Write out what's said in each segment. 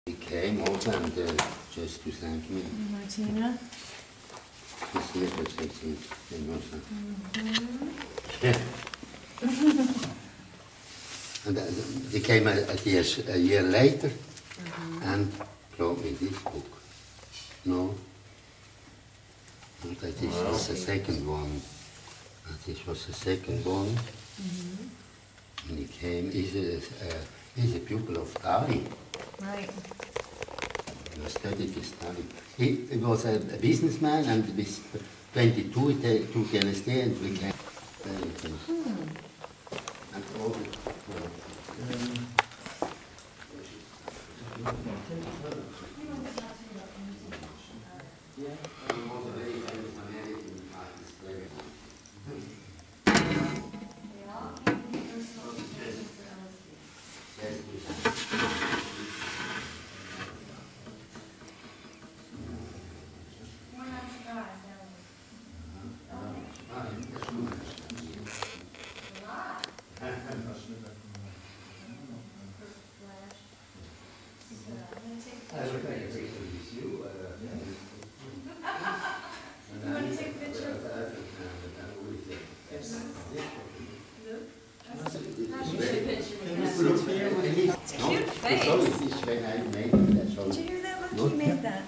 He came also and just to thank me. Martina. This year was 16. And they came a year later and brought me this book. No, and that this was the second one. And this was the second one. And he came. He's a pupil of Dali. Right. I studied his study. He was a businessman, and with 22 he took LSD and became very famous. And all the,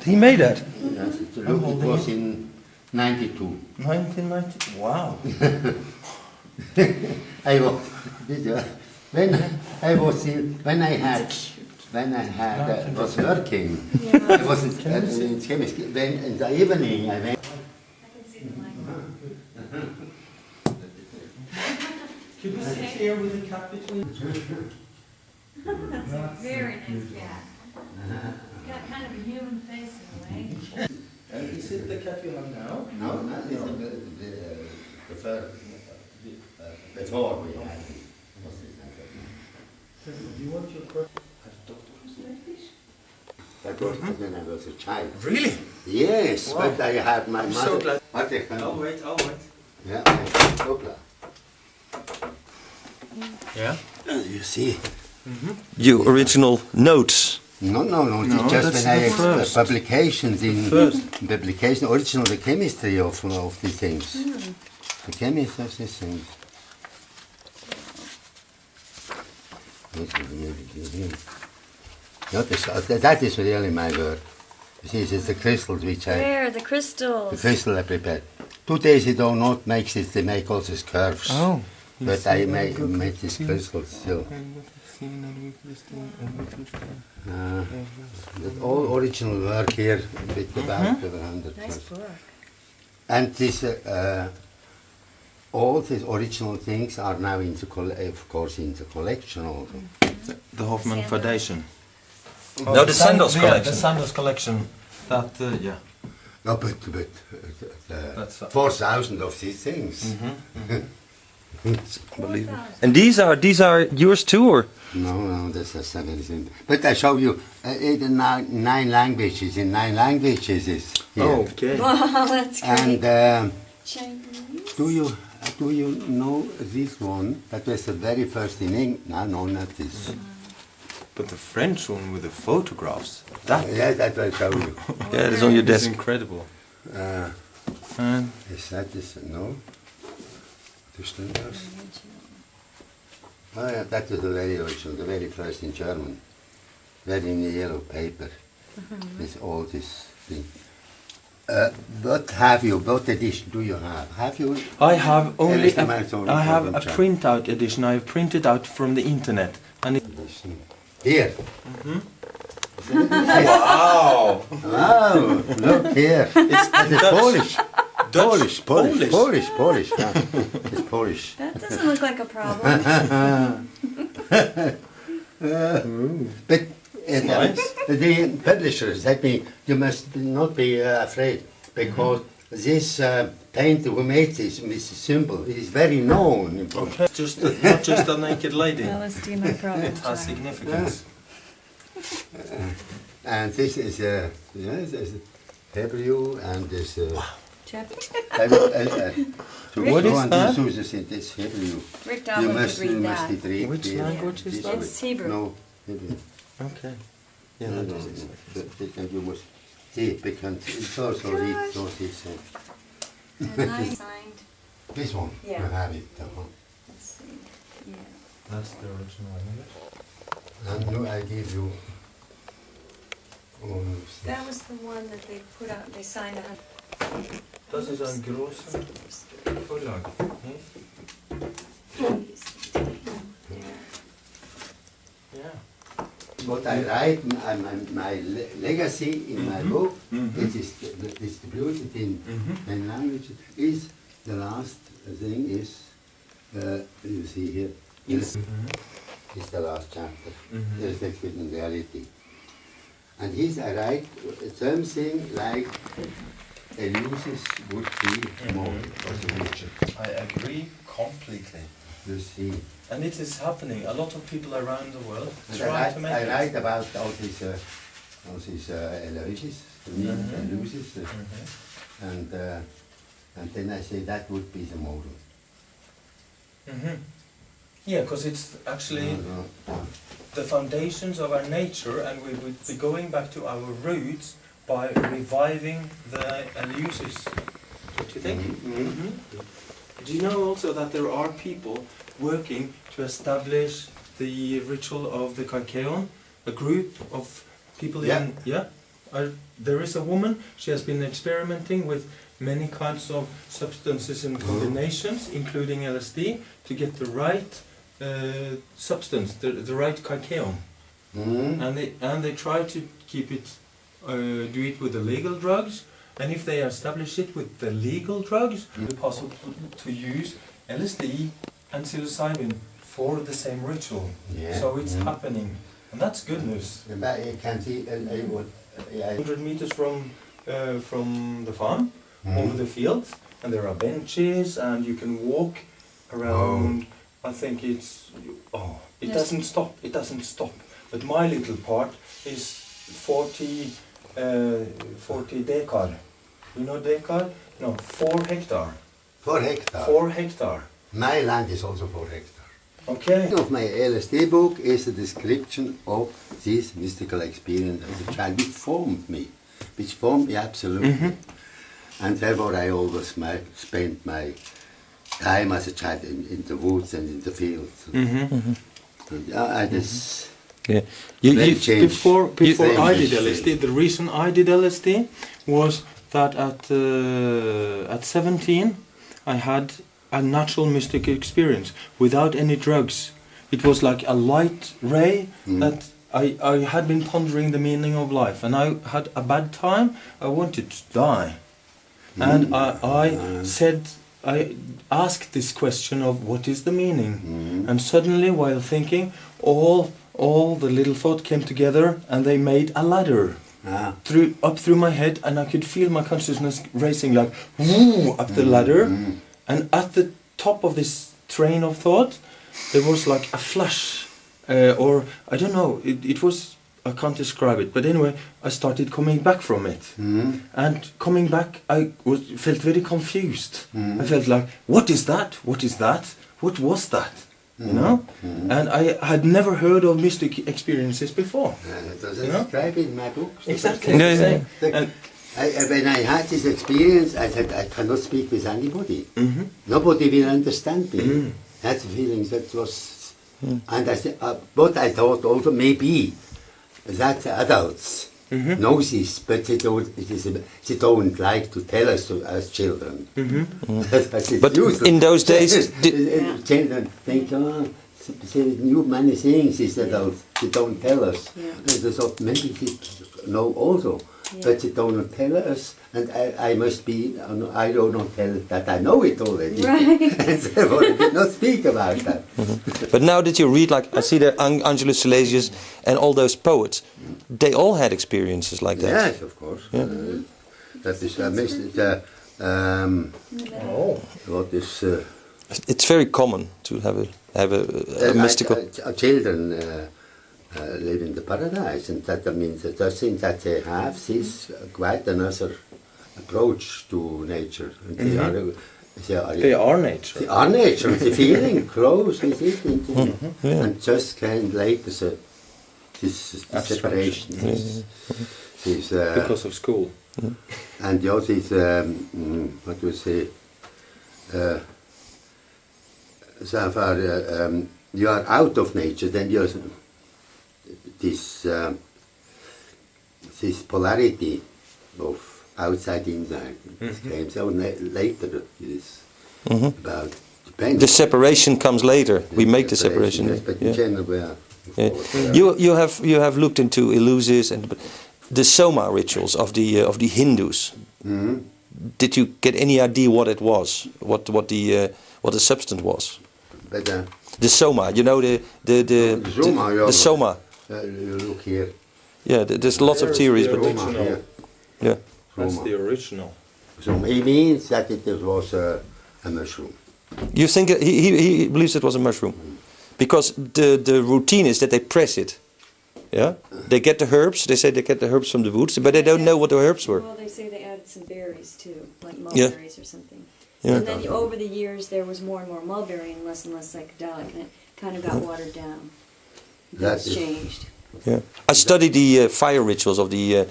He made that? Yes, it was in 92. 1990? Wow. When I was working, I was in chemistry. When in the evening I went. Could we sit here with a cat between? That's a very nice cat. It's got kind of a human face in a way. Is it the cat you have now? No, not before we had it. Do you want your question? Has doctors like this? That was when I was a child. Really? Yes, Wow. but I had my I'm mother. so glad. What the hell? I'll wait. Yeah, I'm so glad. Yeah? You see. You original notes. No, it's No, just that's when I the first. publications in First. publication, original the chemistry of these things. The chemistry of these things. No, that is really my work. You see, it's the crystals which Where? The crystals. the crystal I prepared. 2 days ago, not makes it, they make all these curves. Oh. But I make these crystals still. That all original work here with about 100 Nice plus. book. And this, all these original things are now in the of course in the collection also. The Hofmann Sandals. Foundation. Oh, No, the Sandals yeah, collection. the Sandals collection. That, yeah. No, but That's 4,000 of these things. It's unbelievable. And these are yours too, or? No, that's a everything. But I show you in 9 languages. In 9 languages is here. Okay. Wow, that's great. And Chinese. do you know this one? That was the very first in England. No, not this. But the French one with the photographs. That. Yeah, that I'll show you. Yeah, it's on your is desk. incredible. And Is that this? No. Oh yeah, that was the very original, the very first in German. Very in the yellow paper. With all this thing. What edition do you have? Have you? I have only I have a printout edition. I have printed out from the internet. And it, Here. wow! Wow, look here. It's Polish. Dutch. Polish. Yeah. It's Polish. That doesn't look like a problem. But nice. the publishers, that means you must not be afraid, because this painter who made this symbol is very known in Poland. Okay. Just not just a naked lady. LSD, no problem. It has significance. And this is there's Hebrew and this. What is that? This Hebrew. Rick You Doblin must could read that. read Which here. language is that? It's Hebrew. No, Hebrew. Okay. Yeah, No, that no, is no. exactly. Because you must see, because it's also read notice. And I signed, This one, Yeah. you have it. let's see, yeah. That's the original image. And no, I give you. That was the one that they put out, they signed on. Das ist ein großer Verlag. Yes? Yeah. What I write, my legacy in my book, it is distributed in 10 languages, is the last thing is, you see here, is the last chapter, reflected in reality. And here I write something like illusions would be more possible. I agree completely. You see. And it is happening. A lot of people around the world And try to make I it. write about all these illusions, illusions, and then I say that would be the model. Yeah, because it's actually the foundations of our nature, and we would be going back to our roots by reviving the illusions. Don't you think? Do you know also that there are people working to establish the ritual of the Kaikeon? A group of people in... Yeah? There is a woman, she has been experimenting with many kinds of substances and combinations, including LSD, to get the right substance, the right Kaikeon. And they try to keep it, do it with the legal drugs, and if they establish it with the legal drugs, it's possible to use LSD and psilocybin for the same ritual. Yeah. So it's happening, and that's good news. But you can see, 100 meters from the farm, over the fields, and there are benches, and you can walk around. I think it's it doesn't stop. It doesn't stop. But my little part is 40 dekar. You know dekar? No, 4 hectare. 4 hectares. 4 hectare. My land is also 4 hectares. Okay. Of my LSD book is a description of this mystical experience as a child, which formed me absolutely. And therefore I always spent my time as a child in the woods and in the fields. And I just Before I did changed. LSD, the reason I did LSD was that at 17 I had a natural mystic experience without any drugs. It was like a light ray that I had been pondering the meaning of life, and I had a bad time. I wanted to die, and I asked this question of what is the meaning, and suddenly while thinking, all the little thoughts came together and they made a ladder up through my head, and I could feel my consciousness racing like woo up the ladder, and at the top of this train of thought there was like a flash, or I don't know, it was, I can't describe it, but anyway I started coming back from it, and coming back I felt very confused. I felt like, what is that? What is that? What was that? You know? And I had never heard of mystic experiences before. Does it describe it in my book? Exactly. And when I had this experience, I said I cannot speak with anybody. Nobody will understand me. That's the feeling that was, and I said, what I thought also maybe that adults know this, but they don't like to tell us as children. But in those days, children think, they knew many things, these adults, they don't tell us. And so many people know also, but they don't tell us, and I must be, I don't not tell that I know it already. Right. And therefore I did not speak about that. But now that you read, like I see there, Angelus Silesius and all those poets, they all had experiences like that. Yes, of course. Yeah. That is what is It's very common to have a mystical. children live in the paradise, and that means that I think that they have this quite another approach to nature. And they are nature. They are nature. The feeling close with it, and just can later this Abstraction. separation. This, Because of school. and the other is, what do you say, so far, you are out of nature, then you're this, this polarity of outside, inside. It came so later, this about depends. The separation comes later. We make the separation. Yes, but in general, we are. Yeah. You have looked into elusives and the soma rituals of the Hindus. Did you get any idea what it was? What the substance was? But, The soma, you know the soma, yeah. the soma. You look here. Yeah, there's lots of theories, but Soma, here. yeah. That's Soma. the original. So it means that it was a mushroom. You think he believes it was a mushroom, because the routine is that they press it. Yeah, they get the herbs. They say they get the herbs from the woods, but they don't know what the herbs were. Well, they say they added some berries too, like Yeah. mulberries or something. Yeah. And then over the years, there was more and more mulberry and less psychedelic, and it kind of got watered down. That That's is- changed. Yeah, I studied the fire rituals of the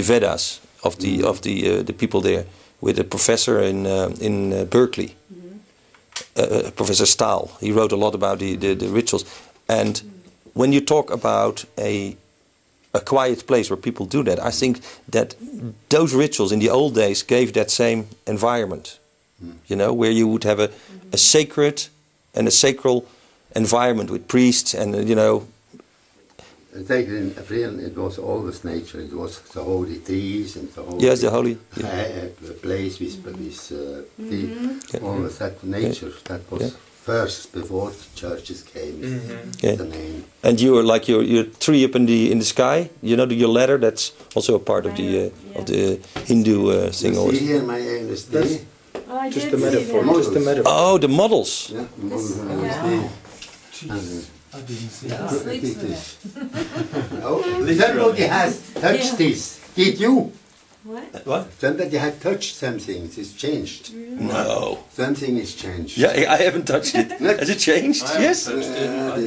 Vedas of the people there with a professor in Berkeley, Professor Stahl. He wrote a lot about the rituals, and when you talk about a quiet place where people do that, I think that those rituals in the old days gave that same environment, you know, where you would have a sacred and a sacral environment with priests and you know. In African, it was always nature. It was the holy trees and the holy, Yes, the holy. place with always that nature. That was first before the churches came. Yeah. The name. And you are like your tree up in the sky. You know your ladder. That's also a part of the Hindu thing. You Always. see here my LSD. Oh, I Just did a see metaphor. that. Just a metaphor. Oh, the models. Yeah, yeah. LSD. I didn't see He sleeps with it. Oh, somebody has touched this. Did you? What? What? Somebody had touched something. It's changed. No. Something is changed. Yeah, I haven't touched it. Has it changed? Yes. I this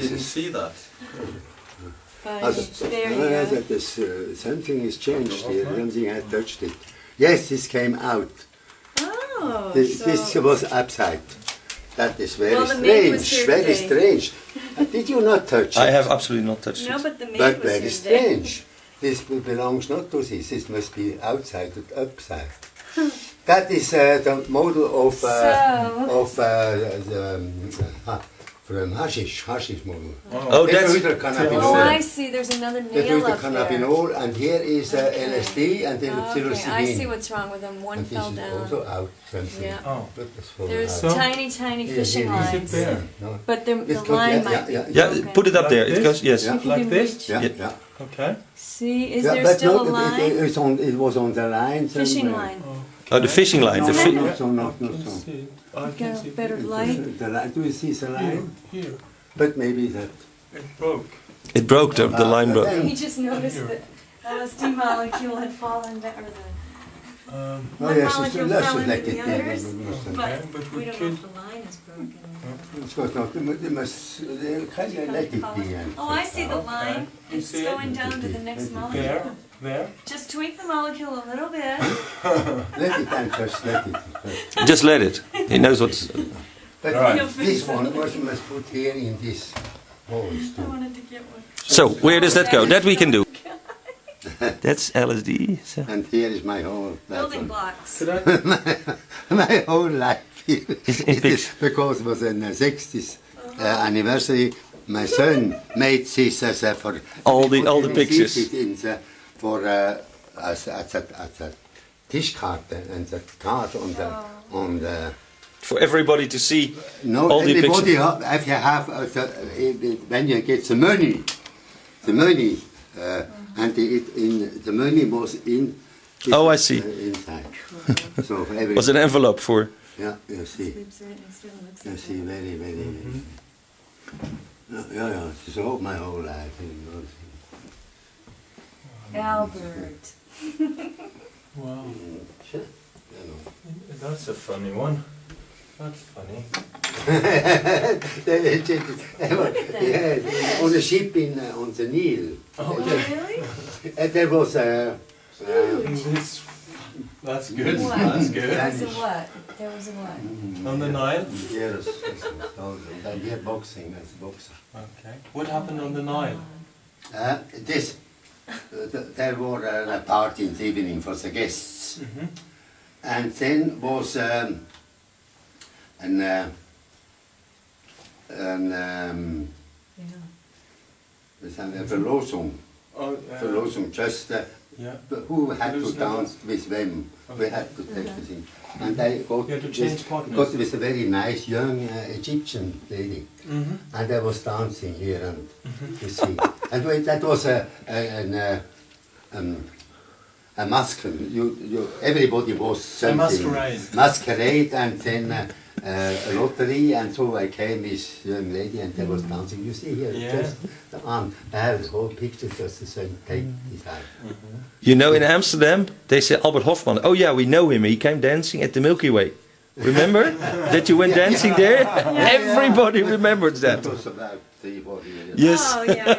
didn't is- see that. There you go. Something is changed here. Something has touched it. Yes, this came out. Oh, This so was upside. That is very Well, the maid was strange. here Very today. strange. Did you not touch it? I have absolutely not touched no, it. but the maid But was very here today. strange. This belongs not to this. This must be outside and upside. That is the model of from hashish model. Oh, that's They do the Oh, cannabinol. I see. There's another They do nail the up there. cannabinol, and here is LSD and then Okay, I see psilocybin. what's wrong with them. One And this fell is down. also out something. Yeah. Oh. But it's fallen There's out. So- tiny Here, fishing here, lines. there? No. But the This goes- line yeah, might be yeah, yeah. broken. Put it up there. It Like goes. Yes. Yeah. If you Like can this? reach. Yeah, Yeah. yeah. Okay. See, is Yeah, there but still no, a line? it was on the line. Fishing somewhere. line. Oh, the fishing line. No, The no, not so, not so. I can Got see better it. light. The line, do you see the line? Here. But maybe that. It broke. It broke. The line broke. He just noticed that LSD molecule had fallen down, or the Um, Oh one yes, molecule let's fell just into let the it be. others. Okay, But but we we don't know could- if the line is broken. Of course not. They must. Can you let it be? Oh, I see the line. You It's see it? going down to the next there, molecule. there. Just tweak the molecule a little bit. Let it and just let it. Just let it. He knows what's. But Right. this one must put here in this holes I too. wanted to get one. So where does that go? That we can do. That's LSD. So. And here is my whole Building blocks. Could I? my whole life here. In It pics. is because it was in the 60th anniversary. My son made this as for All the pictures. in the, for as a Tischkarte and the card on the. For everybody to see No, all the everybody pictures. if you have when you get the money, and the money was in. Oh, I see. Inside. So every, Was an envelope for. yeah, you see, Sleeps right next to it and looks you at see, very. Yeah. So my whole life. it. Albert. Wow. You know. That's a funny one. That's funny. Yeah, on a ship on the Nile. Okay. Really? There was That's good. What? That's There good. was a what? There was a what? On the Nile? Yes, and here boxing as a boxer. Okay. What happened on the Nile? There were a party in the evening for the guests, Mm-hmm. and then was an Yeah. Verlosung. Oh, Verlosung, just yeah. who had to Verlosung. dance with them. We had to take the thing. And I got, You had to change partners. got with a very nice young Egyptian lady. Mm-hmm. And I was dancing here and Mm-hmm. you see. And that was a masquerade. Everybody was something. masquerade. Masquerade and then a lottery, and so I came with young lady and I was dancing. You see here, Yeah. just the arm. I have the whole picture just the same. Take this out. You know, in Amsterdam, they say Albert Hofmann. Oh yeah, we know him. He came dancing at the Milky Way. Remember that you went dancing there? Everybody remembers that. That was about 3-4 years. Yes, Oh, yeah.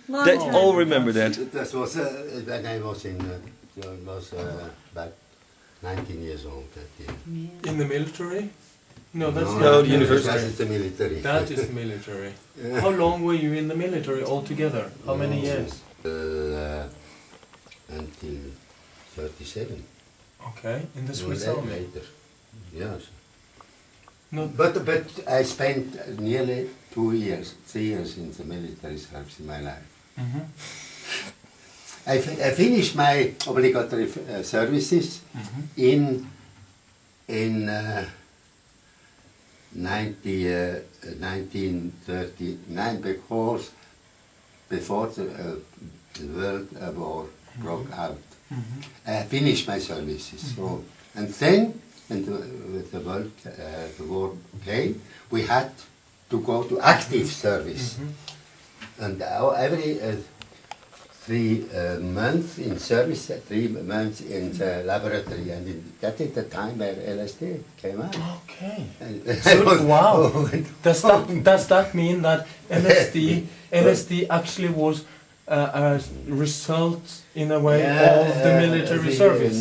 Long they time. all remember that. That was when I was about 19 years old that year. In the military? No, that's No, not No, the the university. That is the military. That is the military. How long were you in the military altogether? How many years? Until 37. Okay, in the Swiss Later, Army. later. Yes. No, But I spent nearly 3 years in the military service in my life. Mhm. I finished my obligatory services Mhm. in 1939 because before the World War broke out. Mhm. I finished my services. So, and then, when the war came, we had to go to active service. And every 3 months in service, 3 months in the laboratory, and that is the time where LSD came out. Okay. And So, wow. Does that mean that LSD actually was a result in a way of the military service,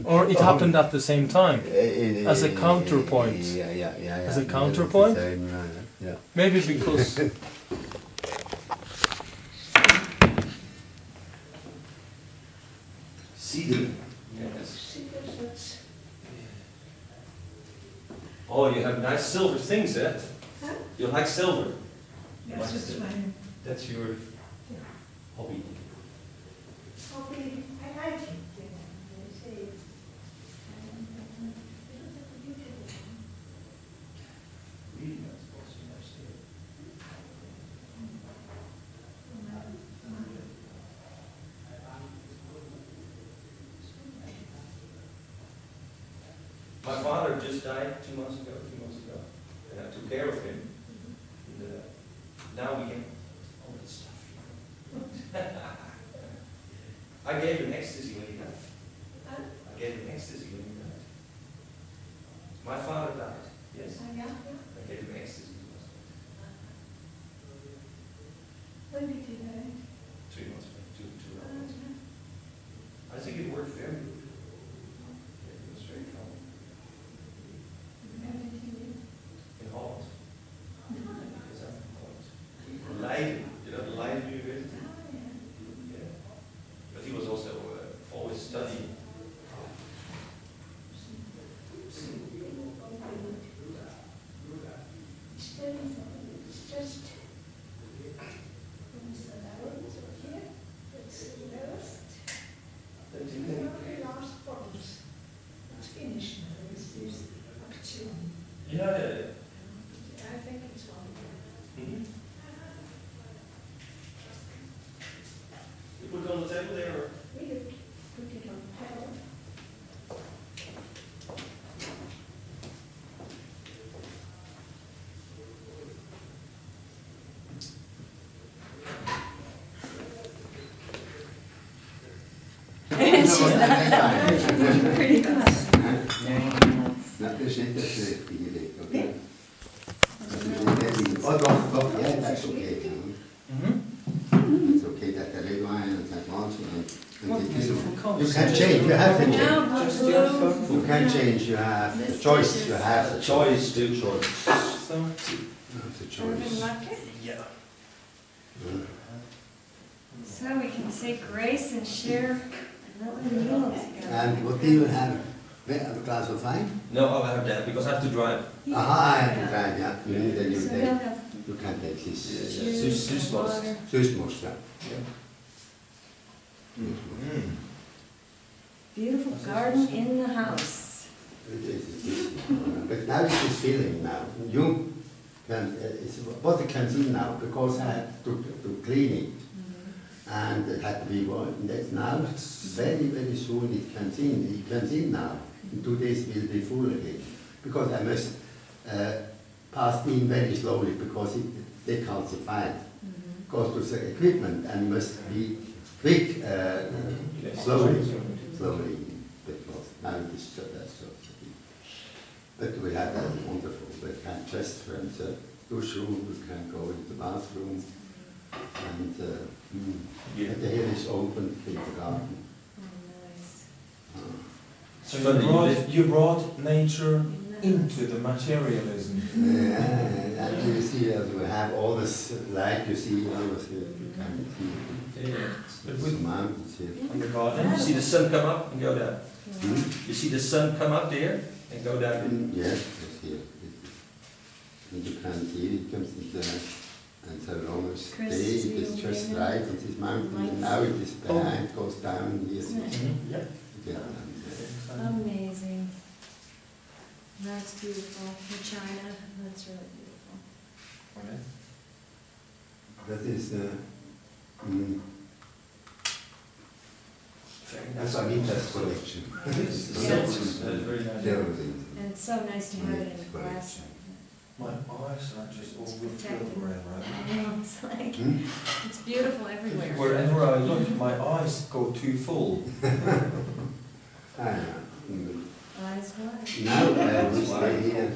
or it happened at the same time? As a counterpoint. Yeah. As a counterpoint? Yeah. Maybe because Oh, you have nice silver things, eh? You like silver. That's just my That's your hobby. hobby. I like it. They say it. My father just died 2 months ago, and I took care of him. And, now we get all that stuff. I gave him ecstasy when he died. I gave him ecstasy when he died. My father died, yes. I gave him ecstasy. When did you die? 3 months ago, two months ago. I think it worked very good. It was very calm. Where did you live? In Holland. Yes, I'm from Holland. Leiden, you know, the Leiden University. Yeah. But he was also always studying. It's just from the levels here. It's the lowest. The last bottles. It's finished now. It's this action. Yeah. I think it's one. Mm-hmm. You put it on the table there, or? We could put it on the table. And she's not pretty close. Na, das ist nicht das richtige Weg, okay? Oh, doch, ja, das ist okay. It's okay that the red wine and that wants and this one. You can change, you have to change. You can change, you have a choice, you have a choice. Do choice. So, That's a choice. yeah. So we can say grace and share another meal together. And what do you have? A glass of wine? No, I'll have that because I have to drive. Aha, I have to try, yeah. Then you So take, we'll have you can take this. juice and Süßmost. water. Süßmost, yeah. Beautiful garden in the house. But now it is filling now. You can, it's what you can see now because I had to clean it. And it had to be one. That's now very, very soon it can see. You can see now. In 2 days it will be full again. Because I must pass in very slowly because they calcify it. Goes to the equipment and must be quick, slowly. Because now it is so that's so. But we had a wonderful. We can just from the douche room, we can go into the bathroom. And the hair is open in the garden. Oh, nice. So you brought nature into the materialism. Yeah, and you see as we have all this light, you see all this here, you can see But the mountains here. On the garden. you see the sun come up and go down. Hmm? You see the sun come up there and go down. Yes, it's here. And you can see it comes into and so long as day, it is just right, it is mountain, and now it is behind, goes down here. Yeah. Yeah. Amazing. That's beautiful. The China, that's really beautiful. That is, that's Anita's collection. Very nice. And it's so nice to have it in glass. My eyes are just all with Protected. filter right now. It's like, Hmm? it's beautiful everywhere. Wherever I look, my eyes go too full. Eyes wide. Now we stay here.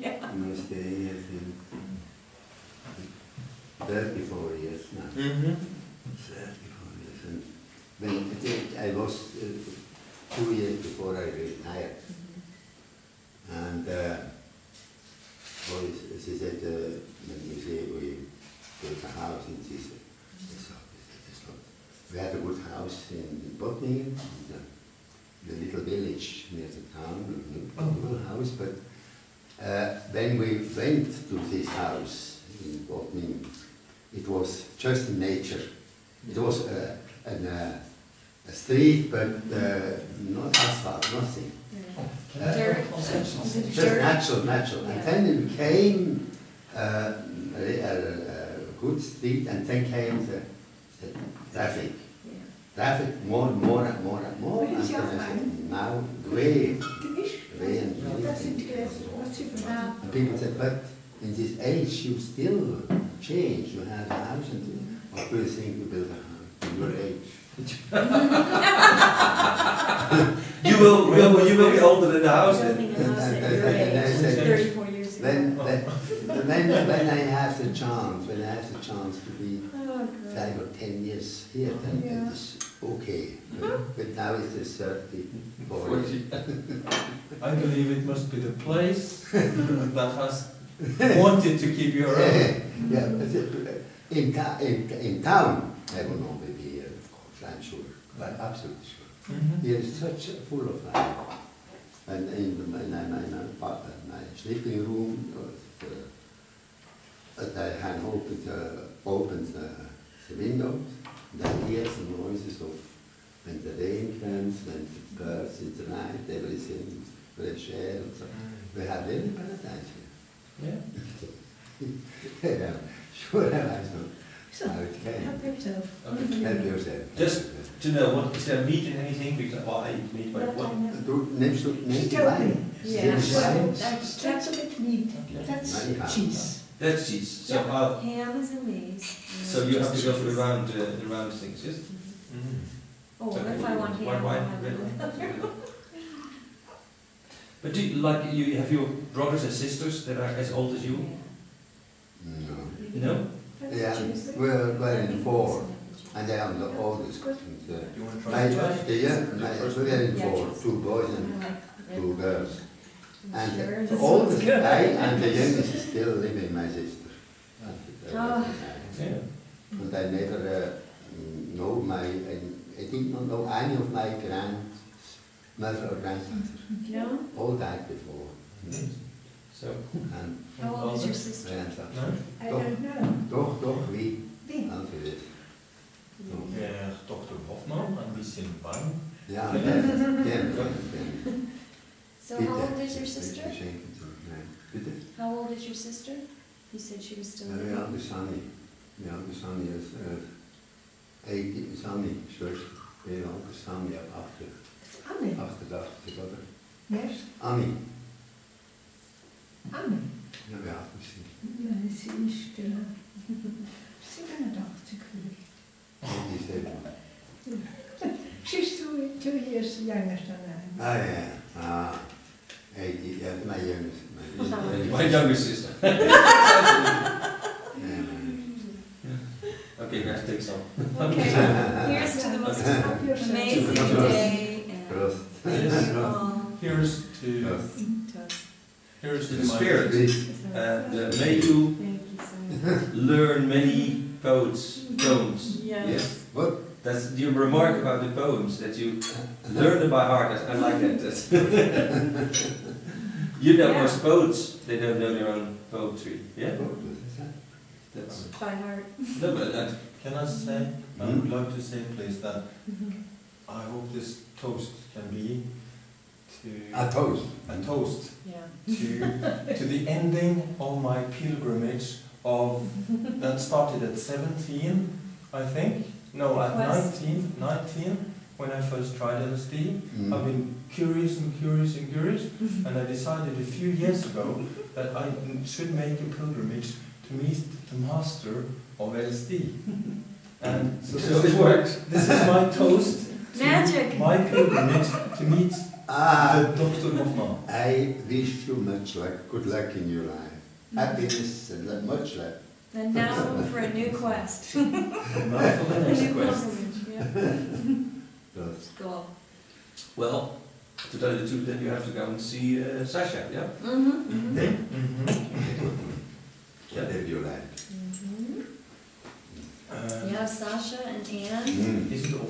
Yeah. We stay here in 34 years now. 34 years. And when I was 2 years before I retired. And she said, when we say we built a house in this, we had a good house in Bottningen, the little village near the town, a little house, but when we went to this house in Bottningen, it was just in nature. It was a street, but not asphalt, nothing. Dirt. Just natural. And then it became a good street, and then came the traffic. Yeah. Traffic more and more. And then I said, now way and and people said, but in this age you still change. You have a house, and what do you think you build a house in your age? You will be older than the house then. Building a house at your age, 34 years ago. When I have the chance, to be Oh, 5 or 10 years here, then it is okay. But now it is 34 years. I believe it must be the place that has wanted to keep you around. Yeah, but in town, I will not be here, of course, I'm sure, but absolutely sure. Here is such full of life. And in my sleeping room, I had opened the windows, then hear the noises of when the rain comes, when the birds in the night, everything, fresh air and so. We have really paradise here. Yeah. Yeah, sure, I know how it came. Help yourself. Help yourself. Just to know, what is there meat in anything? Because I eat meat, but what? Nimmst du Wein? Yeah. Nimmst du Wein? That's a bit meat. That's cheese. That's cheese. So Ham is in these. so you have to go for the round things, yes? Oh, what if I want ham? White wine, I'll have red it. wine. But do you, like you have your brothers and sisters that are as old as you? No. No. Yeah, we're in four, and I am the oldest. And, You want to my, try? we're in four, 2 boys and 2 girls. And Sure, the this oldest one's good. I and the youngest is still living, my sister. Oh. Yeah. But I never know I did not know any of my grandmother or grandfather. No? All died before. So. And How old is your sister? grandfather. No? I don't know. Doch, wie? Wie? Answer this. Der Dr. Hofmann, ein bisschen Wein. Ja, gerne. So how old is your sister? Bitte? How old is your sister? You said she was still The living. youngest son is 80, Sonny, first, the youngest son, ja, Anne. 88, oder? Yes. Annie. Anne. Ja, wie alt ist sie? Nein, sie ist 87 gewesen. 87. She's 2 years younger than I am. Ah, yeah. 80, yeah, my youngest. My younger sister. Yeah. Okay, guys, take some. Okay, here's to the most Help yourself. amazing day and Prost. beautiful Here's to toast. here's To to the my spirit. And may you Thank you so much. learn many poems. Yes. What? That's your remark about the poems, that you learn them by heart. I like that. You know, Yeah. most poets, they don't know their own poetry. Yeah? That's, By heart. no, but Can I say, I would like to say please that I hope this toast can be A toast. a toast Yeah. to the ending of my pilgrimage of that started at 17, I think. No, at Quest. 19 when I first tried LSD. I've been curious and curious and curious, and I decided a few years ago that I should make a pilgrimage to meet the master of LSD. And so So it worked. This is my toast to Magic. my pilgrimage to meet Ah, the Dr. Hofmann. I wish you much luck, good luck in your life. Happiness and much luck. And now for a new quest. Now for the A next new quest. pilgrimage, yeah. Prost. Cool. well, to tell you the truth, then you have to go and see Sasha, yeah? Mm-hmm. Whatever you like. You have Sasha and Anne. Is it all?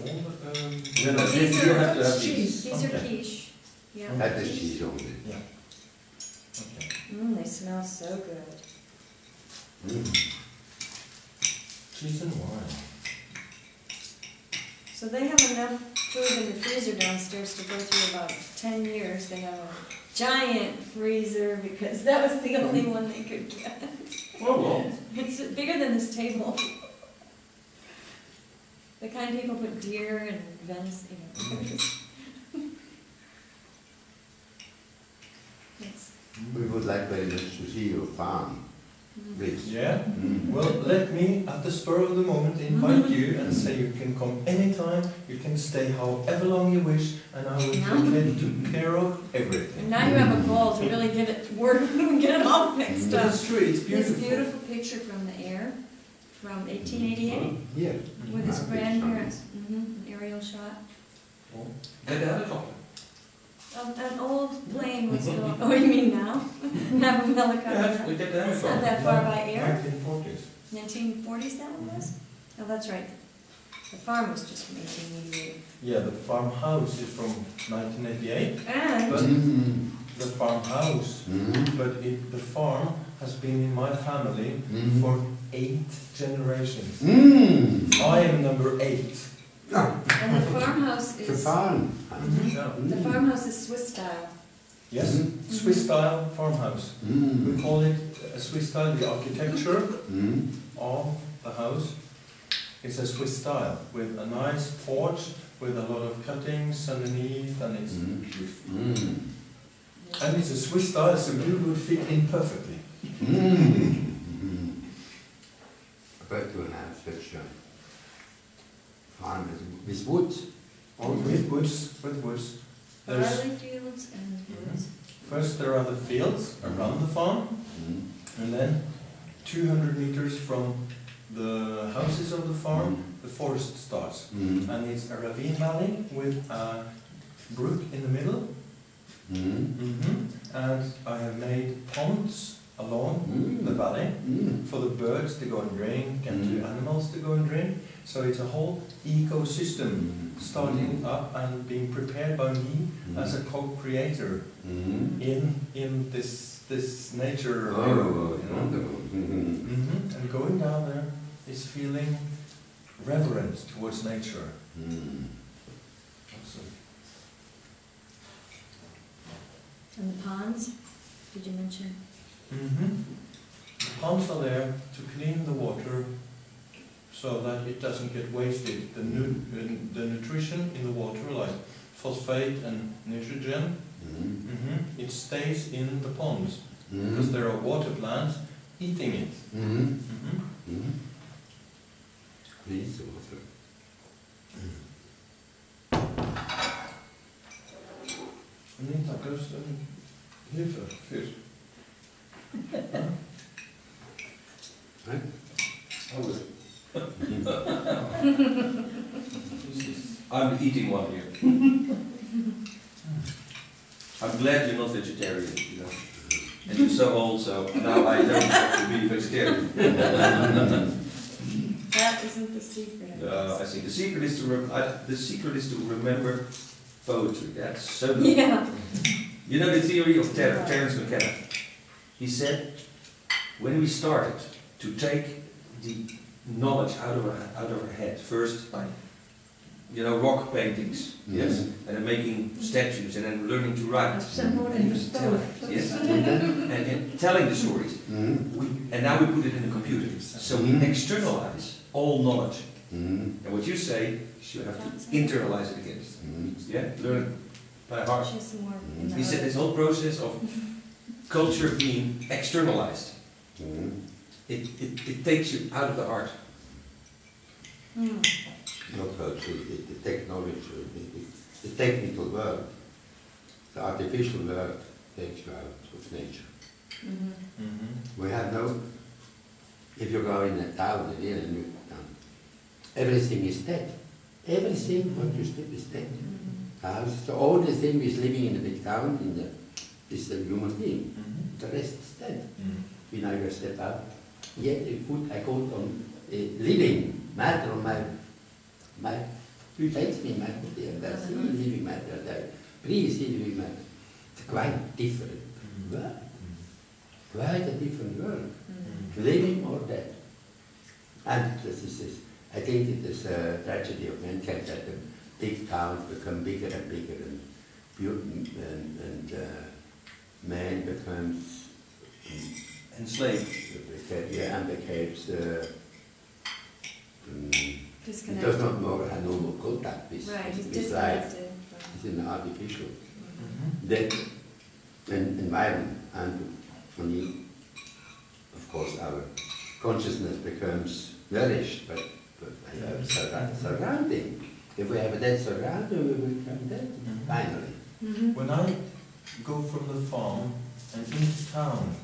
No, no, These you are have to have cheese. these. These are Okay. quiche. Yeah. That is cheese only. Okay. They smell so good. Cheese and wine. So they have enough food in the freezer downstairs to go through about 10 years. They have a giant freezer because that was the only one they could get. Oh, well. It's bigger than this table. The kind people put deer and venison, It's, We would like very much to see your farm. Please. Yeah? Well, let me, at the spur of the moment, invite you and say you can come anytime, you can stay however long you wish, and I will take care of everything. and now you have a goal to really get it work, get it all fixed up. That's true, it's This beautiful. beautiful picture from the air, from 1888, Yeah. with his Ah, grandparents. An aerial shot. Get the helicopter. An old plane was going. Oh, you mean now? Have a helicopter. We get the It's not helicopter. that far by air. 1940s. 1940s that one was? Oh, that's right. The farm was just from 1888. Yeah, the farmhouse is from 1988, And but Mm. the farmhouse, Mm. but the farm has been in my family for 8 generations. I am number 8. and the farmhouse It's a is farm. Yeah. the farmhouse is Swiss style. Yes, Swiss style farmhouse. We call it a Swiss style. The architecture of the house is a Swiss style with a nice porch with a lot of cuttings underneath, and it's a Swiss style, so you would fit in perfectly. But to have such a farm with woods. With woods, with woods. There's Barley fields and woods. first there are the fields around the farm, and then 200 meters from the houses of the farm, the forest starts. And it's a ravine valley with a brook in the middle. And I have made ponds along the valley for the birds to go and drink and the animals to go and drink. So it's a whole ecosystem starting up and being prepared by me as a co-creator in this nature. And going down there is feeling reverence towards nature. Awesome. And the ponds, did you mention? The ponds are there to clean the water so that it doesn't get wasted. The nutrition in the water, like phosphate and nitrogen, it stays in the ponds because there are water plants eating it. Please, water. Anita, goes liver fish. Right? I'm eating one here. I'm glad you're not vegetarian, you know. And you're so old, so now I don't have to be vegetarian. That isn't the secret. I see. The secret is to remember poetry. That's so good. Yeah. You know the theory of Terence McKenna? He said, when we started to take the knowledge out of our head, first by, you know, rock paintings, yes, and then making statues, and then learning to write, yes, and telling the stories, and now we put it in the computer, so we externalize all knowledge. And what you say is you have to internalize it again. Yeah, learn it by heart. He said this whole process of culture being externalized, it takes you out of the heart. Not culture, the technology, the technical world, the artificial world takes you out of nature. We have no, if you go in a town, in a new town, everything is dead. Everything what you see is dead. The only thing is living in a big town is the human being. The rest is dead. When I step out, yet I go on living matter on my takes me matter there, that's living matter, that breathe living matter. It's quite different world. Quite a different world. Living or dead. And this is I think it is a tragedy of mankind that the big towns become bigger and bigger and man becomes enslaved. And becomes he does not know have no more contact with, he's with life. disconnected. It's an artificial dead environment, and only, of course, our consciousness becomes nourished, but surrounding. If we have a dead surrounding, we will become dead, finally. When I go from the farm and into town,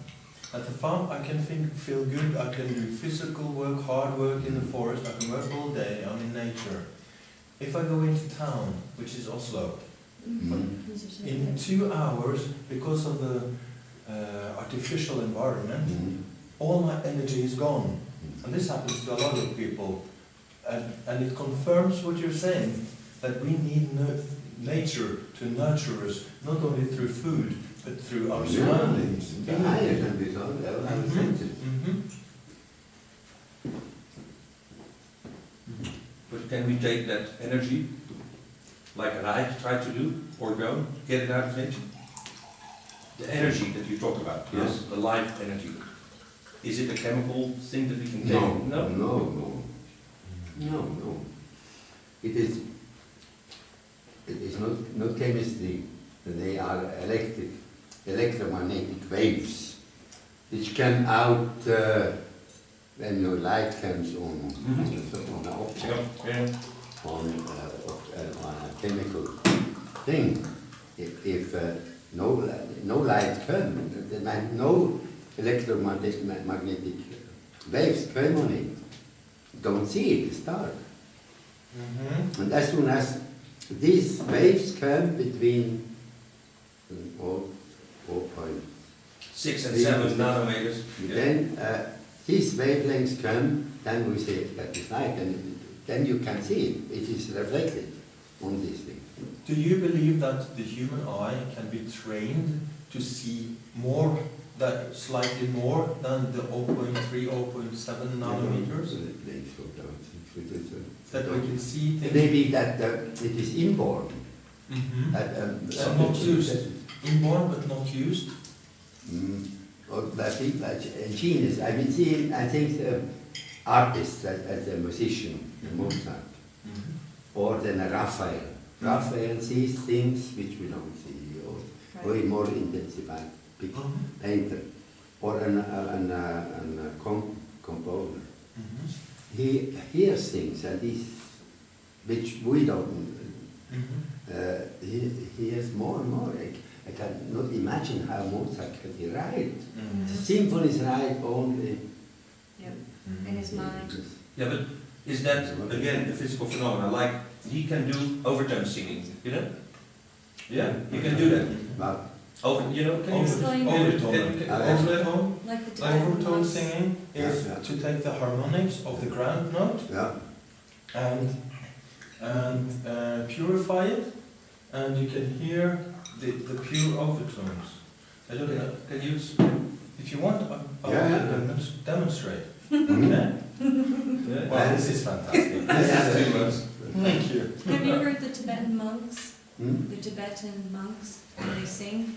at the farm I can feel good, I can do physical work, hard work in the forest, I can work all day, I'm in nature. If I go into town, which is Oslo, in 2 hours, because of the artificial environment, all my energy is gone. And this happens to a lot of people. And it confirms what you're saying, that we need nature to nurture us, not only through food, but through our surroundings. But can we take that energy, like I try to do, or go, get it out of nature? The energy that you talk about, yes, the life energy. Is it a chemical thing that we can take? No. It is not chemistry. They are electromagnetic waves which come out when your light comes on an object, on a chemical thing. If no light come, no electromagnetic waves come on it. Don't see it, it's dark. And as soon as these waves come between 6 and 7 nanometers. then these wavelengths come, then we say that is light, and then you can see it. It is reflected on this thing. Do you believe that the human eye can be trained to see more, that slightly more than the 0.3, 0.7 nanometers? That we can see things? Maybe that it is inborn. And not used. Inborn but not used? Or like genius. I mean, I think the artist, as a musician, Mozart, or then a Raphael. Raphael sees things which we don't see, or way more intensified painter, or a composer. He hears things, and which we don't. He hears more and more. I cannot imagine how Mozart can write. Symphonies write only. Yep. In his mind. Yeah, but is that again a physical phenomenon? Like he can do overtone singing, you know? Yeah, you can do that. But Can you Explain that. Overtone, Like the Tibetan overtone monks. singing is to take the harmonics of the ground note and purify it, and you can hear the pure overtones. I don't know. Can you, if you want, I'll demonstrate. Okay? Well, this is fantastic. This is too much. Thank you. Have you heard the Tibetan monks? The Tibetan monks, when they sing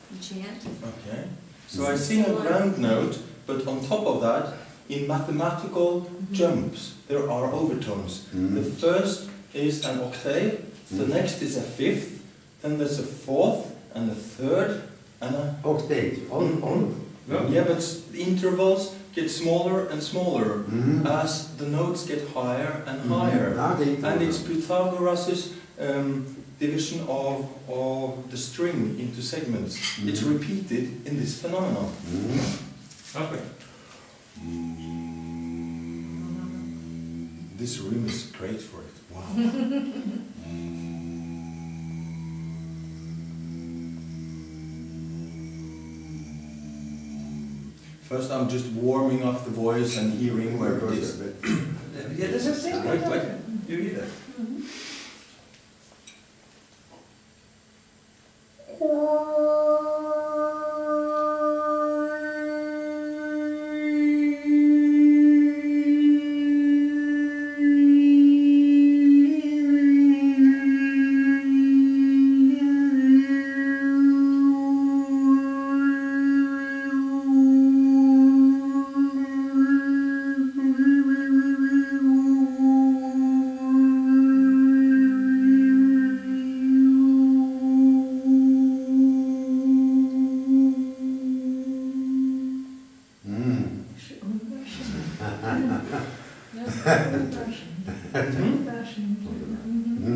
and chant? Okay. So I sing a ground note, but on top of that, in mathematical jumps, there are overtones. The first is an octave, the next is a fifth, then there's a fourth, and a third, and a... octave, on. Yeah, but the intervals get smaller and smaller as the notes get higher and higher. And it's Pythagoras' division of the string into segments. It's repeated in this phenomenon. Okay. This room is great for it. Wow. First, I'm just warming up the voice and hearing where it is. Yeah, that's a thing. Wait. You hear that?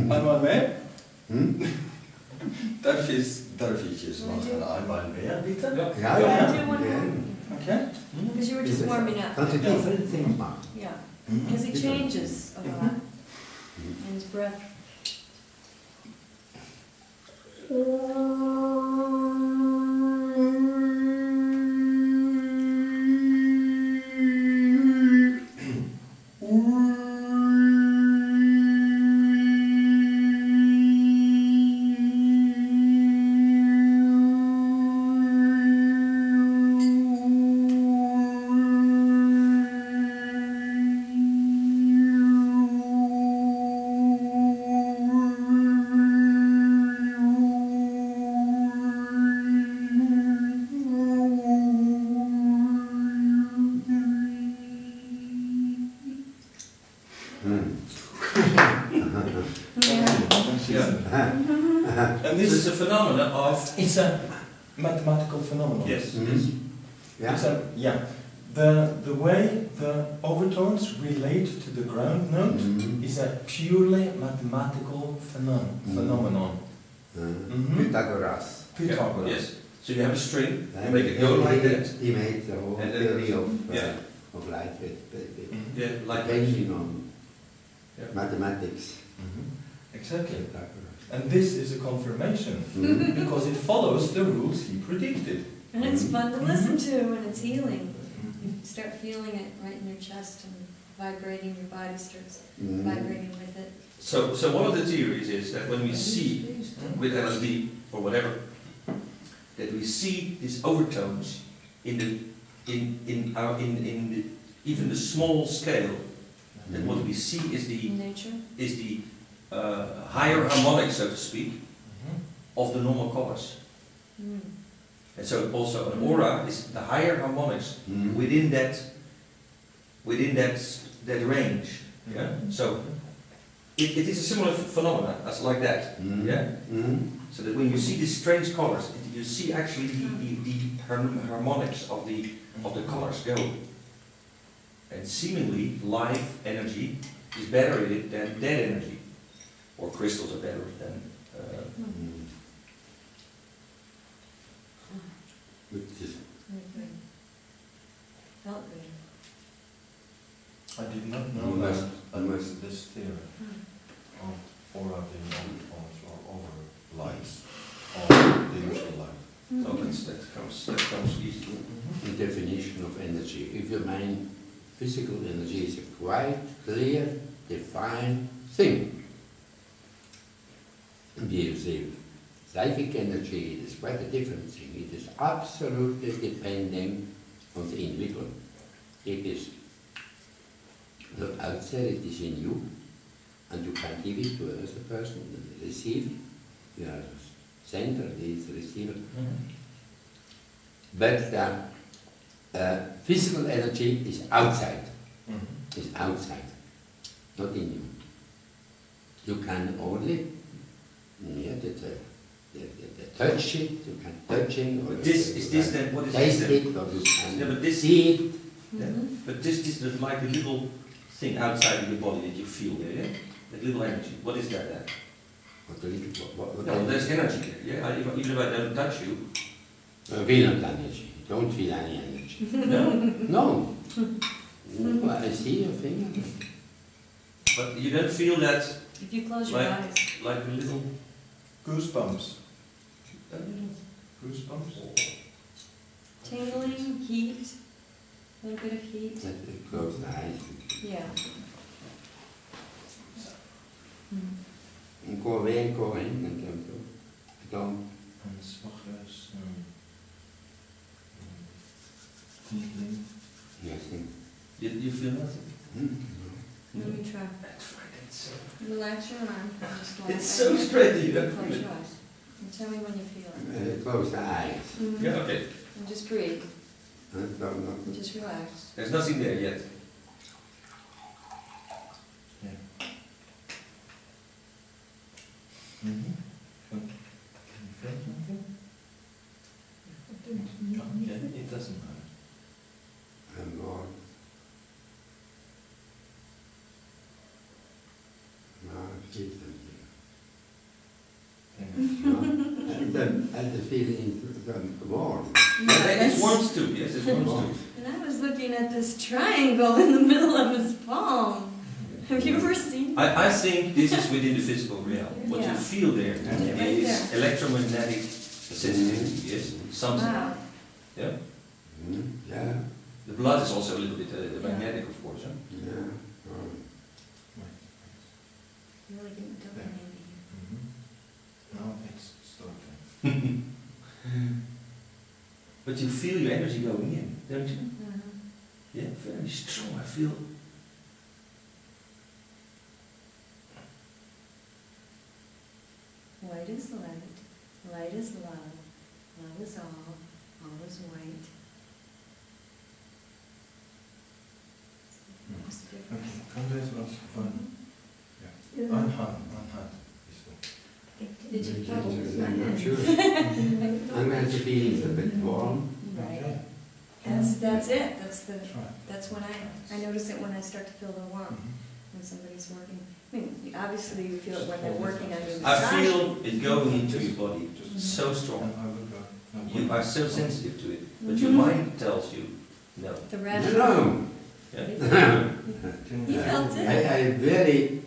Einmal mehr? Darf ich jetzt noch einmal mehr, bitte? Okay. Because you were just warming up. That's a different thing, Mark. Yeah. Because he changes a lot. And his breath. And this is a phenomenon of, it's a mathematical phenomenon. Yes. Yeah. The way the overtones relate to the ground note is a purely mathematical phenomenon. Pythagoras. Please Yeah, talk with us. yes. So you have a string, you And make it go like that. He made the whole And then- theory yeah. of life Yeah, like depending on Yeah. mathematics. Exactly. And this is a confirmation because it follows the rules he predicted. And it's fun to listen to, and it's healing. You start feeling it right in your chest and vibrating, your body starts vibrating with it. so one of the theories is that when we see with LSD or whatever, that we see these overtones in the even the small scale, that what we see is In nature? the higher harmonics, so to speak, of the normal colors. Mm. And so also an aura is the higher harmonics within that range. Yeah. So it is a similar phenomenon as like that. Yeah. So that when you see these strange colors, you see actually the harmonics of the colors go. And seemingly life energy is better in it than dead energy, or crystals are better than. Okay. Felt good. I did not know this theory of aura being overtones or over lights or the usual light. So that comes easily. The definition of energy. If your mind, physical energy is a quite clear, defined thing. And you see, psychic energy is quite a different thing. It is absolutely depending on the individual. It is not outside, it is in you, and you can give it to another person and receive it. You are the sender, he is the receiver. But the physical energy is outside. Is outside, not in you. You can only touch it, you can touch it, or Is this then what is taste this it, then? or you can Yeah, but this- see it. Yeah. But this is like a little thing outside of your body that you feel there, yeah? That little energy. What is that then? What No, there's energy there, yeah? Even if I don't touch you. feel not energy. Don't feel any energy. No? No. Well, I see your finger. But you don't feel that If you close your like, eyes. like a little... Goosebumps. A little... Goosebumps. Tingling, heat, a little bit of heat. Close the eyes. Yeah. And go away, go in, and don't. And zwakjes. Tingling. Yes. You feel nothing? Let me try. That's right, it's so... Relax your arm. Just go It's like so that. straight that you don't Close feel it. your eyes. And tell me when you feel it. Close the eyes. Yeah, okay. And just breathe. Don't. And just relax. There's nothing there yet. Can you feel something? Okay, it doesn't matter. And more. Now, keep them and the feeling warm. It's warm too, yes, it's warm too. And I was looking at this triangle in the middle of his palm. Have you ever seen that? I think this is within the physical realm. What you Yeah. feel there Right is there. electromagnetic sensitivity, yes? Something. Wow. Yeah? Yeah. The blood is also a little bit magnetic, of course. Huh? Yeah. You're really getting dopamine. Now it's starting. But you feel your energy going in, don't you? Uh-huh. Yeah, very strong. I feel. White is light, light is love, love is all is white. What's the difference? Kan deze was van... Ja. Aanhaan. Did you feel I'm not sure. I'm going to feel a bit warm. Right. Okay. That's it. That's That's right. when I notice it when I start to feel the warmth. when somebody's working. I mean, obviously you feel it when they're working on your I massage. feel it going into your body so strong. You are so sensitive to it, but your mind tells you no. The rational. No. Yeah. You felt it. I'm very,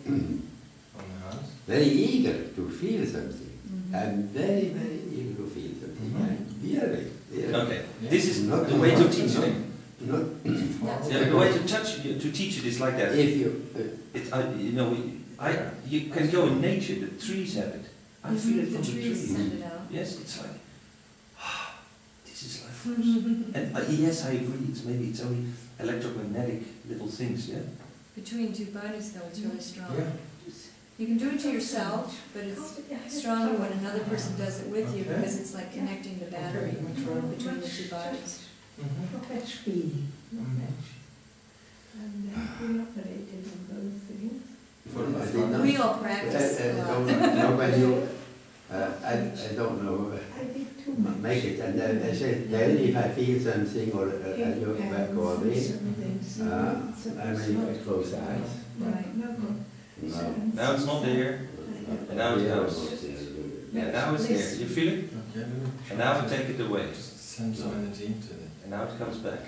very eager to feel something. I'm very, very eager to feel something. Really. Okay, this is Not- the way to not- teach not- it. Not, Yeah, the way to teach it is like that. if you, You can go in nature. The trees have it. I feel it The from the trees trees. send it out. Yes, it's like, this is life force. And yes, I agree. It's only electromagnetic little things. Yeah. Between two bodies though, it's really strong. Yeah. You can do it to yourself, but it's stronger when another person does it with you because it's like connecting the battery between the two bodies. Not much feeling, not much. And we operated on those things. We all practice. I don't know. I did too much. Make it, and I said, then if I feel something or I look back or this, I may close the eyes. Right. No. Now it's not there, and now it goes. Yeah, now it's there. You feel it? Okay, And now I take it away. just send some energy into it. And now it comes back.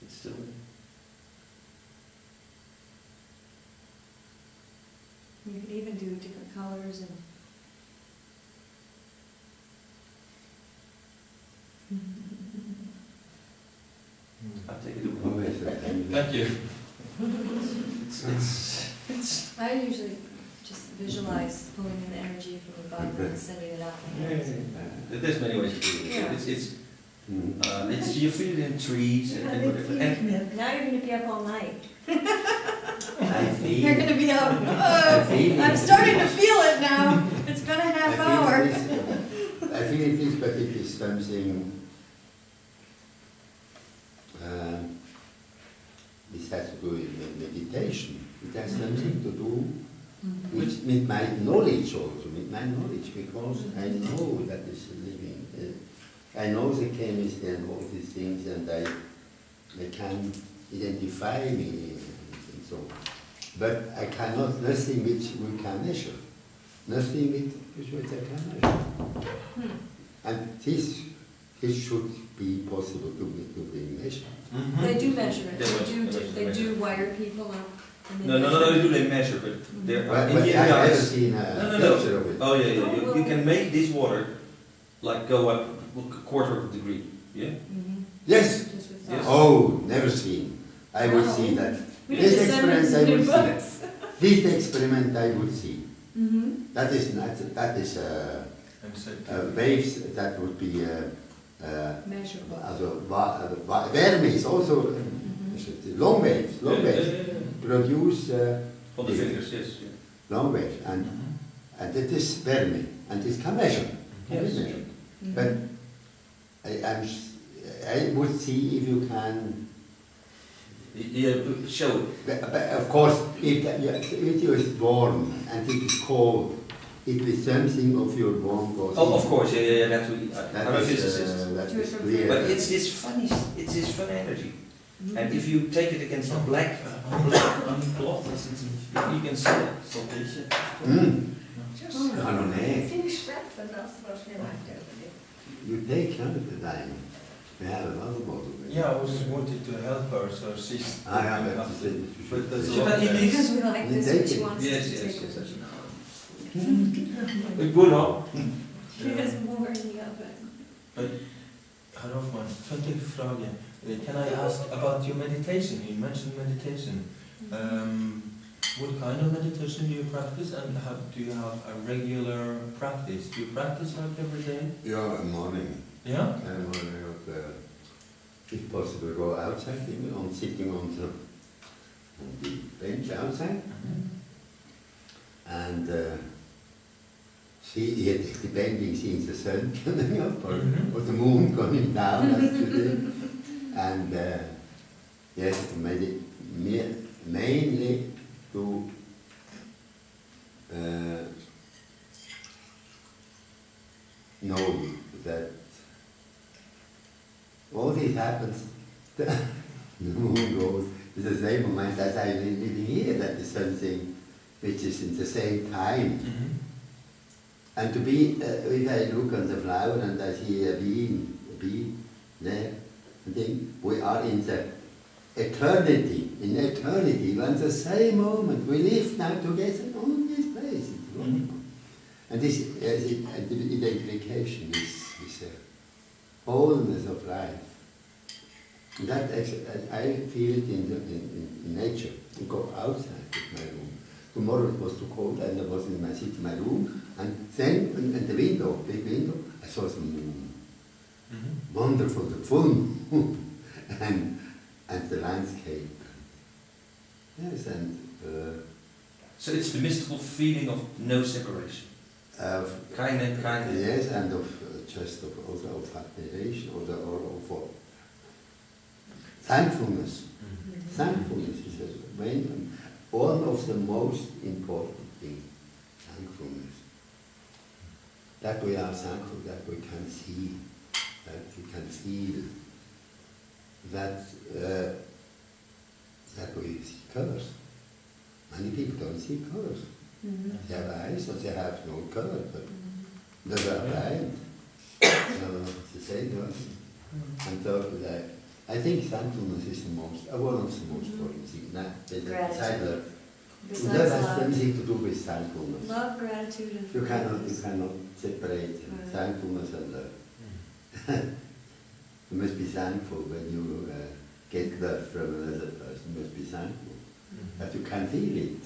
It's still there. You could even do different colors and. I'll take it away. Always the same. Thank you. It's I usually just visualize pulling in the energy from the bottom and sending it out the hands. There's many ways to do it. Yeah. It's you feel it in trees and whatever. And Now you're gonna be up all night. I feel. You're gonna be up. I feel I'm it. starting to feel it now. It's been a half hour. I feel it is, but it is something. This has to do with meditation. It has something to do with my knowledge also, with my knowledge, because I know that is living. I know the chemistry and all these things, and I can identify me and so on. But I cannot, nothing which we can measure. Nothing which I can measure. And this should be possible to be measured. They do measure it. They They measure. do wire people up. And they no, measure it. do they measure, but there are But I in the haven't eyes. seen a No. picture of it. Oh yeah. You can make this water like go up a quarter of a degree. Yeah. Yes. Just with Yes. thought. Oh, never seen. I would Wow. see that. We This need to send them experiment some I new would see. books. This experiment I would see. Mm-hmm. That is not. That is waves. That would be. Measurable. Also, wärme is also long waves. Long waves produce On the fingers, yes. Yeah. long waves, and it is wärme, and it can measure. Yes. Measure. But I would see if you can. Yeah, show it. But of course, if it is warm and it is cold, it is something of your warm process. Oh, of course, yeah. That we. I'm a That physicist. is clear. But it's this fun energy. And if you take it against a black cloth, you can see it. Ah, no, nee. Finish that, but that's what we like over You take none of the time. We have another bottle. Yeah, I was wanted to help her, so she's. Yeah, But there's a Should lot I eat of these? Because we like this, Take but she it. wants Yes, us to yes, take yes. it. Good, huh? She has more in the oven. Herr Hofmann, 20 Frage. Can I ask about your meditation? You mentioned meditation. What kind of meditation do you practice, and do you have a regular practice? Do you practice like every day? Yeah, morning. Yeah? If possible, go outside, sitting on the bench outside, and see, depending, seeing the sun coming up or the moon coming down, as today. And yes, mainly to know that It's the same moment that I'm living here, that is something which is in the same time. And to be, if I look on the flower and I see a bee there, I think we are in the eternity, when the same moment, we live now together on this place. It's wonderful. And this identification is a wholeness of life. And that I feel it in nature. I go outside of my room. Tomorrow it was too cold and I was in my room, and then in the window, big window, I saw the moon. Wonderful, the full moon, and the landscape. Yes, and so it's the mystical feeling of no separation. Kleurnet. Yes, and of also of admiration or of thankfulness. Thankfulness is one of the most important things. Thankfulness. That we are thankful, that we can see, that we can feel, that we see colors. Many people don't see colors. They have eyes, or they have no color, but they are blind. It's the same thing. And so I think thankfulness is one of the most important things. Gratitude. Love has something to do with thankfulness. Love, gratitude, and You cannot separate thankfulness and love. You must be thankful when you get love from another person. You must be thankful. But you can feel it.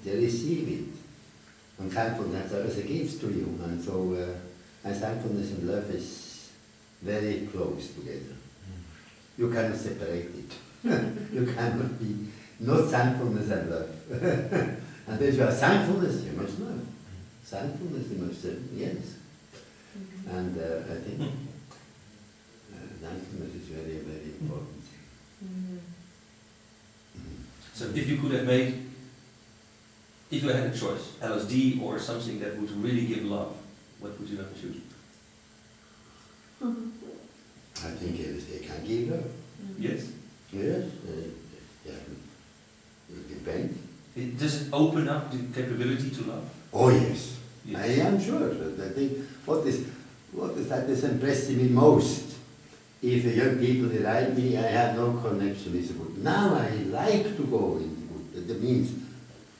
They receive it. And thankfulness also gives to you. And so thankfulness and love is very close together. You cannot separate it. You cannot be not thankfulness and love. And if you have thankfulness, you must love. Thankfulness, you must say yes. And I think thankfulness is very, very important. So if you could have made, if you had a choice, LSD or something that would really give love, what would you have chosen? I think LSD can give love. Yes. Yes. It depends. Does it open up the capability to love? Oh yes. Yes. I am sure. I think what is that is impressing me most. If the young people they like me, I have no connection with the wood. Now I like to go in the wood. That means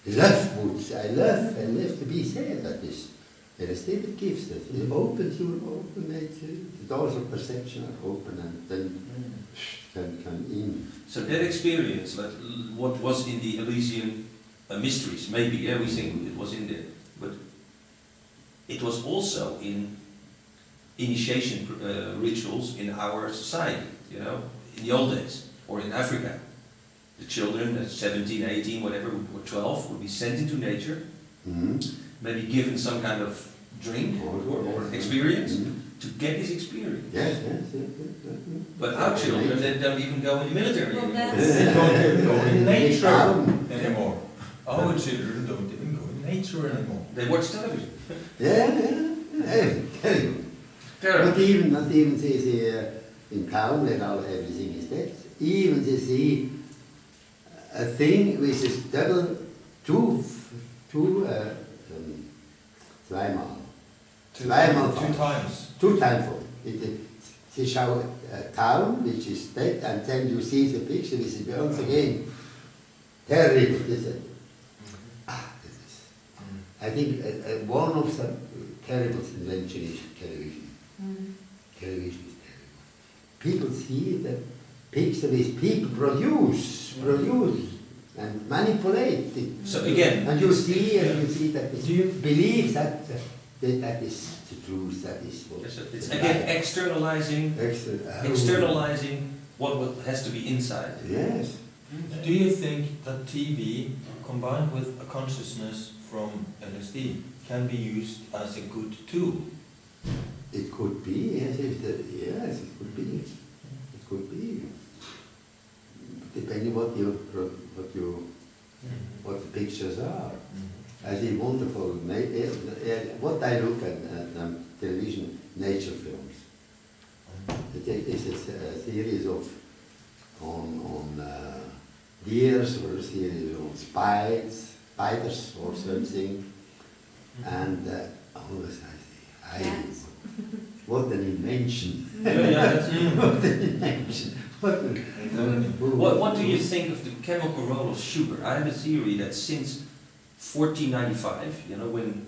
love woods. I love to be there. That is LSD that gives that. It opens your open nature. The doors of perception are open, and then can come in. So that experience, like what was in the Elysian mysteries, maybe, yeah, we think it was in there, but it was also in initiation rituals in our society, you know, in the old days, or in Africa. The children at 17, 18, whatever, or 12, would be sent into nature, maybe given some kind of drink or experience to get this experience. Yes. But our children, they don't even go in the military Well, anymore. that's- They don't even go in nature Yeah. anymore. Our children don't even go in nature anymore. They watch television. Terrible. Terrible. Not even see in town where everything is dead. Even they see a thing which is double, zweimal. Two times. Two times full. They show a town which is dead, and then you see the picture which is once again terrible. This is. I think one of the terrible inventions is television. Television is terrible. People see the picture which people produce and manipulate it. So again, And you see that you believe that is the truth, that is what. it's again externalizing what has to be inside. Yes. Do you think that TV, combined with a consciousness from LSD, can be used as a good tool? It could be, yes, yes, it could be. It could be. Depending what the pictures are. I see wonderful, what I look at television, nature films. It is a series of on deers or a series of spiders or something. And always I say, what an invention. What an invention. What do you think of the chemical role of sugar? I have a theory that since 1495, you know, when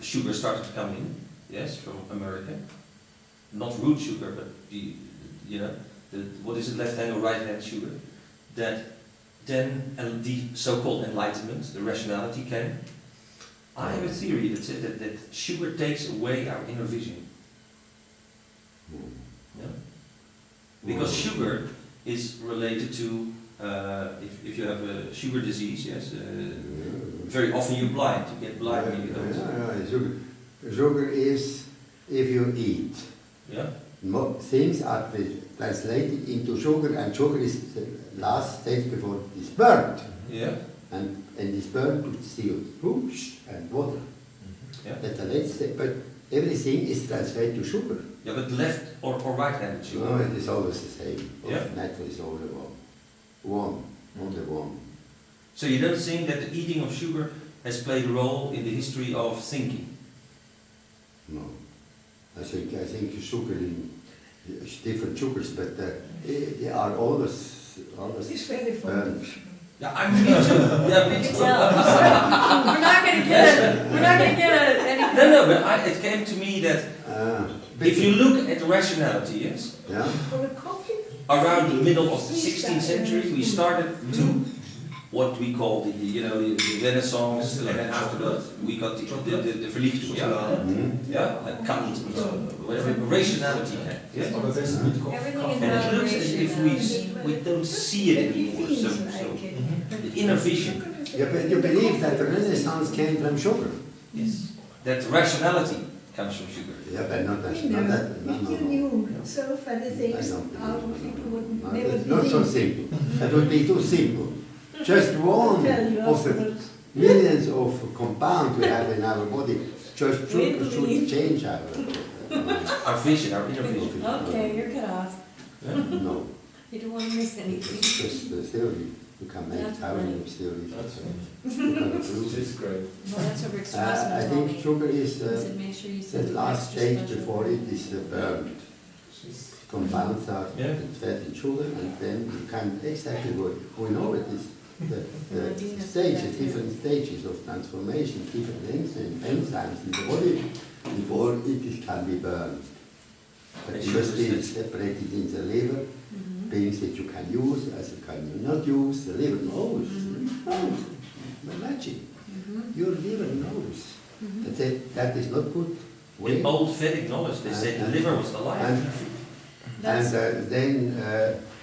sugar started to come in, yes, from America, not root sugar, but what is it, left hand or right hand sugar, that then the so-called enlightenment, the rationality came. I have a theory that says that sugar takes away our inner vision. Yeah? Because sugar is related to, if you have a sugar disease, yes, very often you're blind, you get blind when you don't. Sugar is if you eat. Yeah. Things are translated into sugar, and sugar is the last stage before it is burnt. Yeah. And it's burnt with still fruits and water. Yeah. That's the last step, but everything is transferred to sugar. Yeah, but left or right-handed sugar? No, it is always the same. Yeah. Natural is only one. Only one. So you don't think that the eating of sugar has played a role in the history of thinking? No. I think sugar in different sugars, but they are always It's very fond burnt. of sugar. Yeah, I'm me too. Yeah, me You too. can tell. We're not gonna get any. No, but it came to me that But if you look at rationality, yes, yeah. For a coffee, around the middle of the 16th century, we started to what we call the Renaissance, and then after that we got the Verlichtung, and Kant, whatever, rationality came. Yeah? Everything in And it looks as moderation. if we don't see it anymore. So the inner vision, You believe that the Renaissance came from sugar? yes, that rationality comes from sugar. Yeah, but not that. if you knew so funny things, our people would never Not so believe. simple. That would be too simple. Just one Tell you of the afterwards. millions of compounds we have in our body just should change our Our vision, our inner vision. Okay, you're cut off. no. You don't want to miss It's anything. just the theory. You can make That's thousands of theories. That's You cannot prove it. great. Well, that's what Rick I Strassman told think me. sugar is He said, make sure you the send last extra stage special. before it is burned. Compounds are Yeah. fed in sugar, and then you can exactly what we know it is the stages, different stages of transformation, different enzymes in the body before it can be burned. But it must be separated in the liver, things that you can use, as you can not use. The liver knows. Knows. Magic. Your liver knows. That is not good. In old Vedic knowledge, they said the liver was alive. And then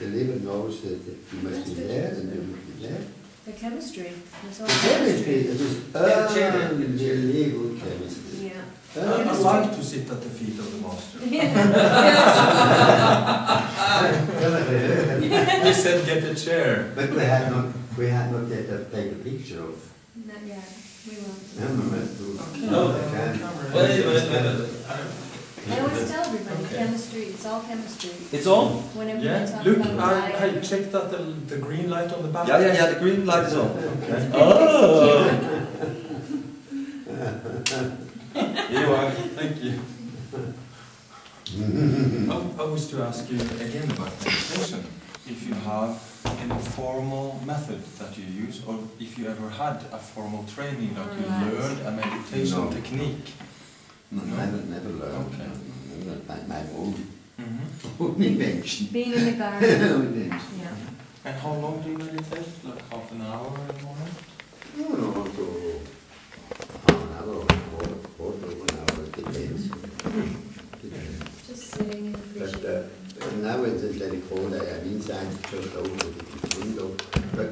the liver knows that you must be there and you must be there. The chemistry. It's all The chemistry, it is chair there. unbelievable chemistry. Yeah. I like to sit at the feet of the master. He said get a chair. But we had not yet taken a picture of. Not yet. We will. No. Wait. I always tell everybody, chemistry, it's all chemistry. It's on? Whenever they Yeah, talk look, about I checked that the green light on the back. Yeah, the green light is on. Okay. Oh! Here you are, thank you. I was to ask you again about meditation. If you have any formal method that you use, or if you ever had a formal training that you Right. learned a meditation No. technique. No, never learned. Okay. My own Mm-hmm. invention. being in the garden. Invention. Yeah. And how long do you meditate? Like half an hour in the morning? No, so half an hour or quarter of an hour, it depends. Just sitting and But appreciating. now it's very cold, I am inside, just over the window. But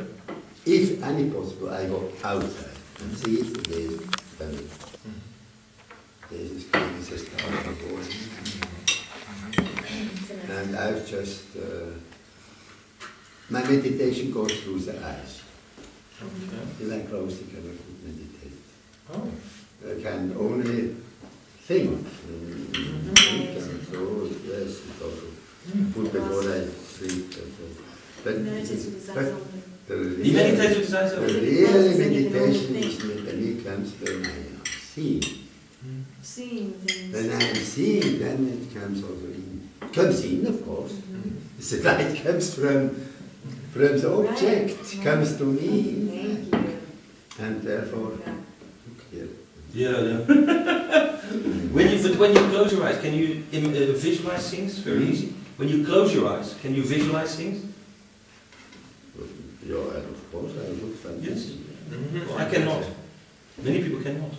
if any possible, I go outside and see the family. This is a start of all. And I've just, my meditation goes through the eyes. Okay. If I close, I cannot meditate. Oh. I can only think. Think and so, yes, it's also food before I sleep. And so. But, Meditate with his eyes but open. He meditates with his eyes The open. real meditation is when it comes when I am seeing. Seeing things. When I am seeing, then it comes also in. It comes in, of course. The light comes from the object, Right. comes to me, Thank you. and therefore, Yeah. look here. Yeah. But when you close your eyes, can you visualize things? Very easy. When you close your eyes, can you visualize things? Yeah, and of course, I look fantastic. Yes. I cannot. Many people cannot.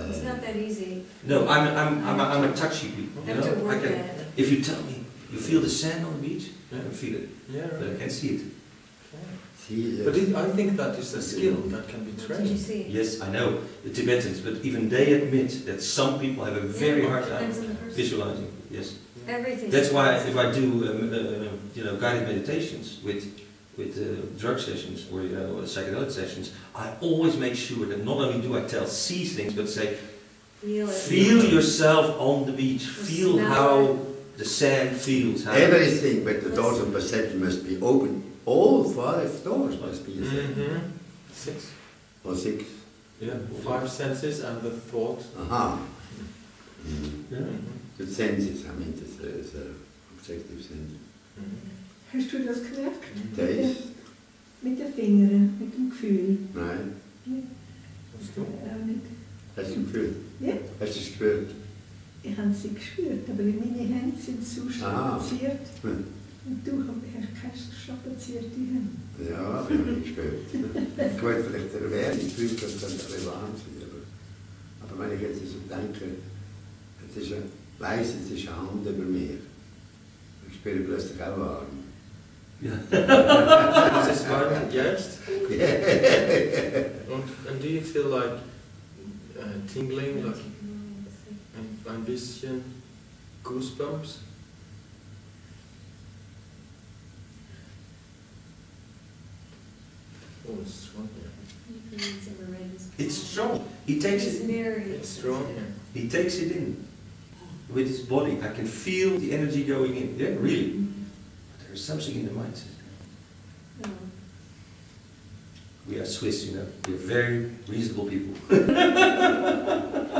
It's not that easy. No, I'm a touchy people. You You have to know, work I can. at it. If you tell me you feel the sand on the beach, I can feel it, Yeah, but I can't see it. See, But I think that is a skill that can be What did you trained. see? Yes, I know the Tibetans, but even they admit that some people have a very hard time Depends on the person. visualizing. Yes. Everything. That's why if I do guided meditations with drug sessions or psychedelic sessions, I always make sure that not only do I see things, but say Feel it. feel yourself on the beach, feel Smell how the sand feels. How everything, but the doors of perception must be open. All 5 doors must be open. Mm-hmm. 6. Or 6. Yeah, 5 senses and the thought. Aha. Mm. Yeah. The senses, I mean, it's objective sense. Hast du das gemerkt? Taste, Mit den Fingern, mit dem Gefühl. nein. Hast du? Auch nicht. Hast du gefühlt? Ja. Hast du es gespürt? Ich habe sie gespürt, aber meine Hände sind so strapaziert. Hm. Und du hast keine strapazierte Hände. Ja, ich habe nicht gespürt. Gut, vielleicht der Währungsgefühl könnte dann ein bisschen Wahnsinn, aber wenn ich jetzt so denke, es ist weiss, es ist eine Hand über mir. Ich spüre plötzlich auch warm. Ja. Is this right? Yes. And do you feel like tingling, like ein bisschen goosebumps? Oh, it's strong here. You can read some of Randy's It's poem. strong. He takes It's it. very. It's strong here. He takes it in with his body. I can feel the energy going in. Yeah, really. But there is something in the mindset. Oh. We are Swiss, you know. We're very reasonable people.